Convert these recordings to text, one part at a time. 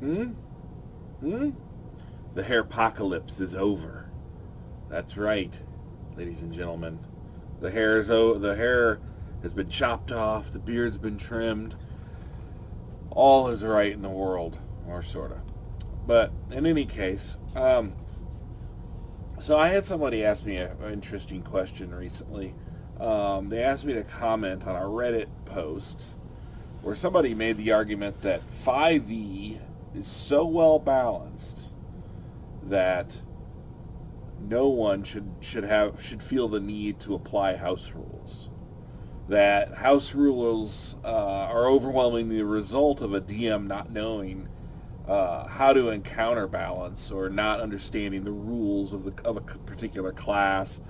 Hmm? Hmm? The hairpocalypse is over. That's right, ladies and gentlemen. The hair has been chopped off. The beard's been trimmed. All is right in the world, or sorta. But in any case, so I had somebody ask me an interesting question recently. They asked me to comment on a Reddit post where somebody made the argument that 5e is so well balanced that no one should feel the need to apply house rules. That house rules are overwhelmingly the result of a DM not knowing how to encounter balance or not understanding the rules of a particular class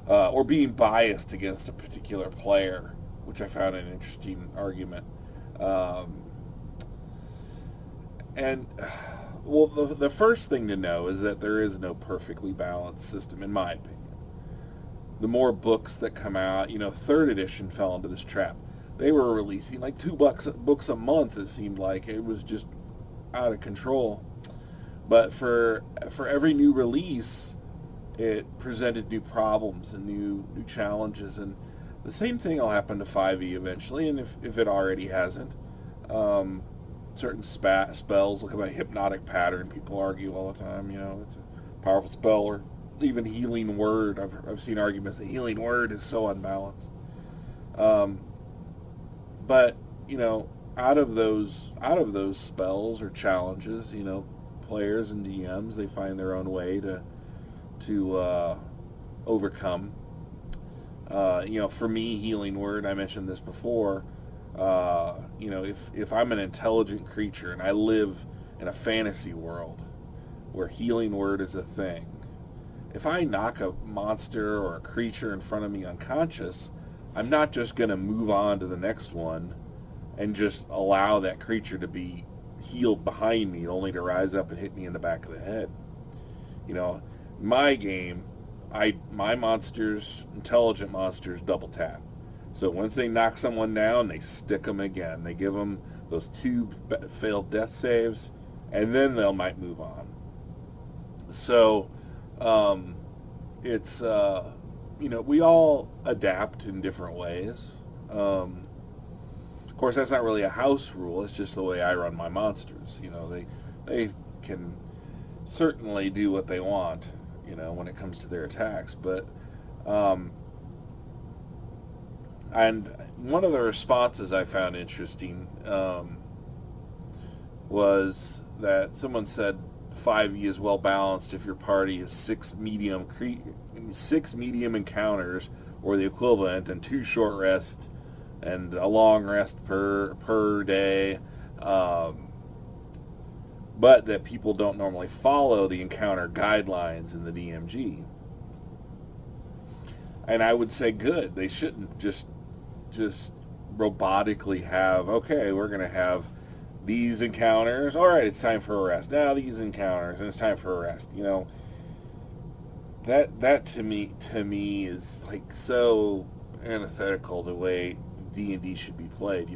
or being biased against a particular player, which I found an interesting argument. Um, and well, the first thing to know is that there is no perfectly balanced system, in my opinion. The more books that come out, third edition fell into this trap. They were releasing like books a month. It seemed like it was just out of control. But for every new release, it presented new problems and new challenges. And the same thing will happen to 5e eventually. And if it already hasn't, certain spells, look at my hypnotic pattern. People argue all the time. It's a powerful spell, or even healing word. I've seen arguments that healing word is so unbalanced. Um, but out of those spells or challenges, players and DMs, they find their own way to overcome. For me, healing word, I mentioned this before. If I'm an intelligent creature and I live in a fantasy world where healing word is a thing, if I knock a monster or a creature in front of me unconscious, I'm not just going to move on to the next one and just allow that creature to be healed behind me only to rise up and hit me in the back of the head. My game, my monsters, intelligent monsters, double tap. So once they knock someone down, they stick them again. They give them those 2 failed death saves, and then they might move on. So it's we all adapt in different ways. Of course, that's not really a house rule. It's just the way I run my monsters. They can certainly do what they want, when it comes to their attacks. But and one of the responses I found interesting was that someone said 5e is well balanced if your party is 6 medium encounters or the equivalent, and 2 short rests and a long rest per day, but that people don't normally follow the encounter guidelines in the DMG. And I would say good. They shouldn't just robotically have, okay, we're going to have these encounters. All right, it's time for a rest. Now these encounters, and it's time for a rest. That to me is like so antithetical to the way D&D should be played.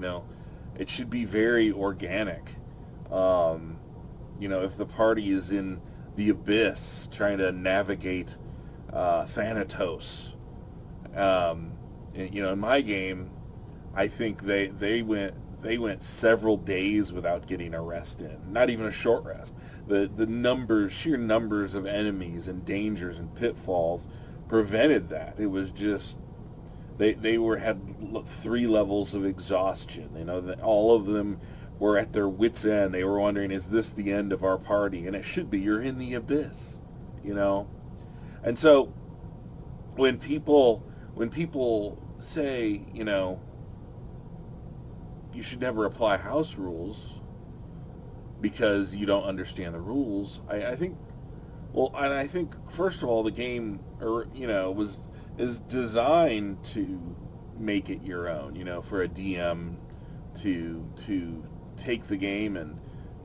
It should be very organic. If the party is in the abyss trying to navigate Thanatos, in my game, I think they went several days without getting a rest in. Not even a short rest. The sheer numbers of enemies and dangers and pitfalls prevented that. It was just they had 3 levels of exhaustion. That all of them were at their wits' end. They were wondering, is this the end of our party? And it should be. You're in the abyss, And so when people say, you should never apply house rules because you don't understand the rules, I think first of all, the game is designed to make it your own, for a DM to take the game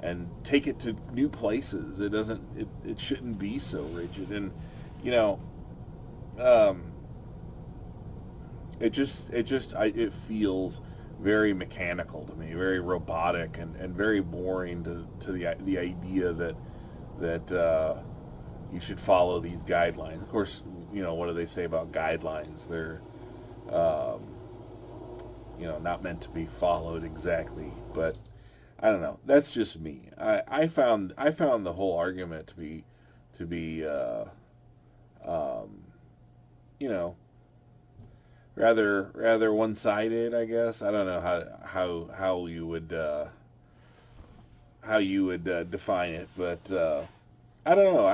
and take it to new places. It shouldn't be so rigid. And it feels very mechanical to me, very robotic, and very boring to the idea that you should follow these guidelines. Of course, what do they say about guidelines? They're um, not meant to be followed exactly, but I don't know. That's just me. I found the whole argument to be um, you know rather one sided. I guess I don't know how you would define it, but I don't know.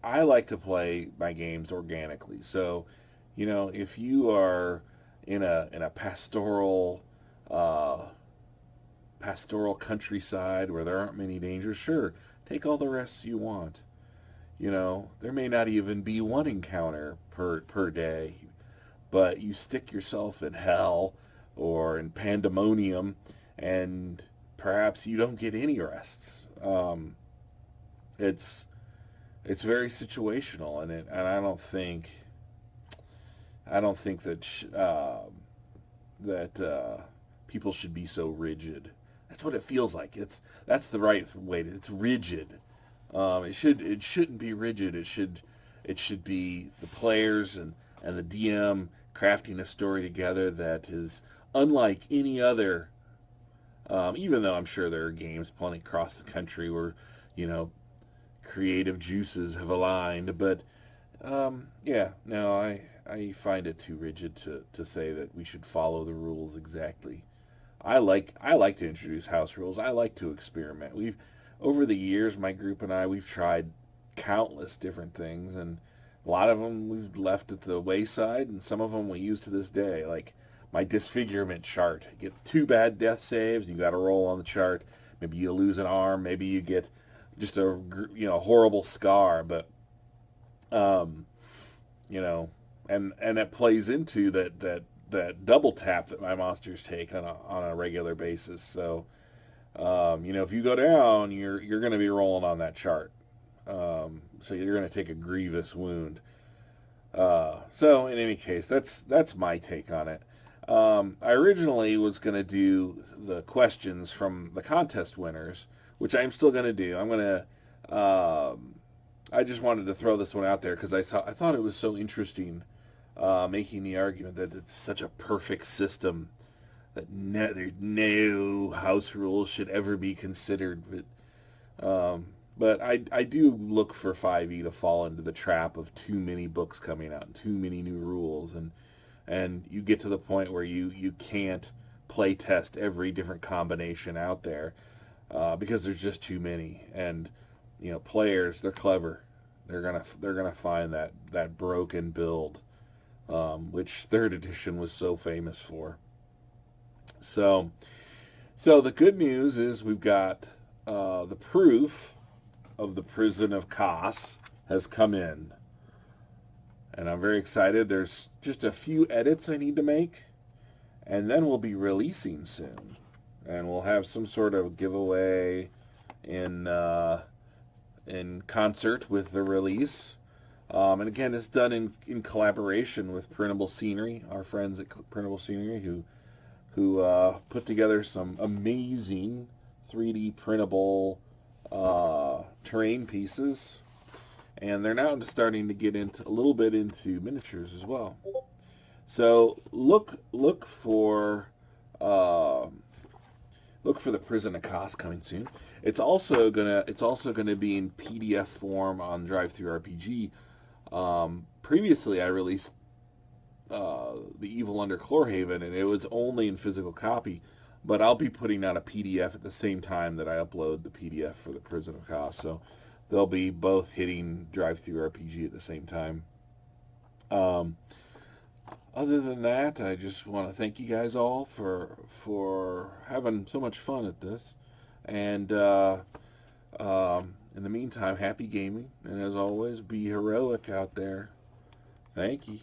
I like to play my games organically. So, if you are in a uh, pastoral countryside where there aren't many dangers, sure, take all the risks you want. There may not even be one encounter per day, but you stick yourself in hell or in pandemonium, and perhaps you don't get any rests. It's it's very situational, and I don't think that people should be so rigid. That's what it feels like. That's the right way. It's rigid. It shouldn't be rigid. It should be the players and the DM crafting a story together that is unlike any other. Even though I'm sure there are games plenty across the country where you know creative juices have aligned, but yeah, no, I find it too rigid to say that we should follow the rules exactly. I like to introduce house rules. I like to experiment. We've over the years, my group and we've tried countless different things, and a lot of them we've left at the wayside, and some of them we use to this day. Like my disfigurement chart. You get two bad death saves, you got to roll on the chart. Maybe you lose an arm. Maybe you get just a horrible scar, but um, you know, and that plays into that double tap that my monsters take on a regular basis. So if you go down, you're going to be rolling on that chart. So you're going to take a grievous wound. So in any case, that's my take on it. I originally was going to do the questions from the contest winners, which I'm still going to do. I'm going to. I just wanted to throw this one out there because I thought it was so interesting, making the argument that it's such a perfect system that no house rules should ever be considered. But I do look for 5e to fall into the trap of too many books coming out and too many new rules, and you get to the point where you can't play test every different combination out there because there's just too many. And players, they're clever. They're gonna find that broken build, which third edition was so famous for. So the good news is we've got the proof of the prison of Kos has come in, and I'm very excited. There's just a few edits I need to make, and then we'll be releasing soon, and we'll have some sort of giveaway in concert with the release. And again, it's done in collaboration with Printable Scenery, our friends at Printable Scenery, who put together some amazing 3D printable terrain pieces, and they're now starting to get into a little bit into miniatures as well. So look for the Prison of Kos coming soon. It's also gonna be in PDF form on Drive-Thru RPG. Previously, I released The Evil Under Chlorhaven, and it was only in physical copy. But I'll be putting out a PDF at the same time that I upload the PDF for the Prison of Kos. So they'll be both hitting Drive-Thru RPG at the same time. Other than that, I just want to thank you guys all for having so much fun at this. And in the meantime, happy gaming. And as always, be heroic out there. Thank you.